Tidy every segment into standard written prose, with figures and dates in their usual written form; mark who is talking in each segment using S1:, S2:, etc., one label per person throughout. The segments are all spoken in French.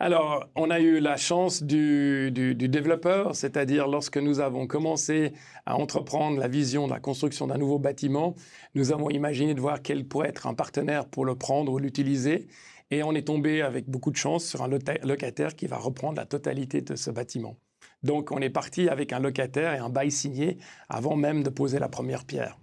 S1: Alors, on a eu la chance du développeur, c'est-à-dire lorsque nous avons commencé à entreprendre la vision de la construction d'un nouveau bâtiment, nous avons imaginé de voir quel pourrait être un partenaire pour le prendre ou l'utiliser. Et on est tombé avec beaucoup de chance sur un locataire qui va reprendre la totalité de ce bâtiment. Donc, on est parti avec un locataire et un bail signé avant même de poser la première pierre.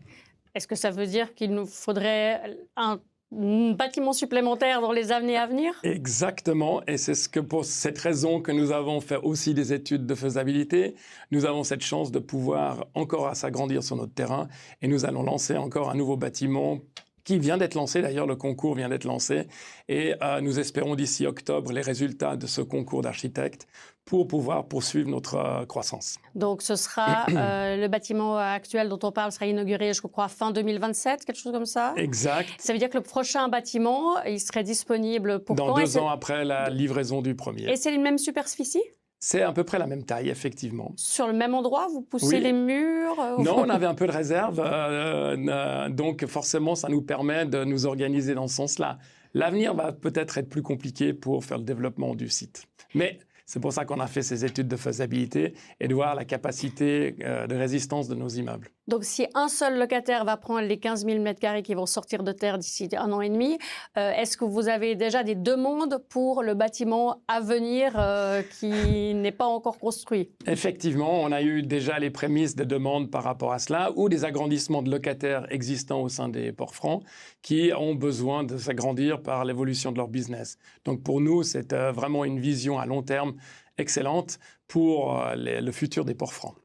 S2: Est-ce que ça veut dire qu'il nous faudrait un bâtiment supplémentaire dans les années à venir?
S1: Exactement, et c'est pour cette raison que nous avons fait aussi des études de faisabilité. Nous avons cette chance de pouvoir encore s'agrandir sur notre terrain et nous allons lancer encore un nouveau bâtiment qui vient d'être lancé, d'ailleurs le concours vient d'être lancé, et nous espérons d'ici octobre les résultats de ce concours d'architectes pour pouvoir poursuivre notre croissance.
S2: Donc ce sera le bâtiment actuel dont on parle sera inauguré, je crois, fin 2027, quelque chose comme ça?
S1: Exact.
S2: Ça veut dire que le prochain bâtiment, il serait disponible pour
S1: dans
S2: quand?
S1: 2 ans après la livraison du premier.
S2: Et c'est une même superficie?
S1: C'est à peu près la même taille, effectivement.
S2: Sur le même endroit, vous poussez
S1: Oui.
S2: les murs?
S1: Non, on avait un peu de réserve, donc forcément, ça nous permet de nous organiser dans ce sens-là. L'avenir va peut-être être plus compliqué pour faire le développement du site. Mais c'est pour ça qu'on a fait ces études de faisabilité et de voir la capacité de résistance de nos immeubles.
S2: Donc, si un seul locataire va prendre les 15 000 m² qui vont sortir de terre d'ici 1 an et demi, est-ce que vous avez déjà des demandes pour le bâtiment à venir qui n'est pas encore construit?
S1: Effectivement, on a eu déjà les prémices de demandes par rapport à cela ou des agrandissements de locataires existants au sein des ports francs qui ont besoin de s'agrandir par l'évolution de leur business. Donc pour nous, c'est vraiment une vision à long terme excellente pour le futur des ports francs.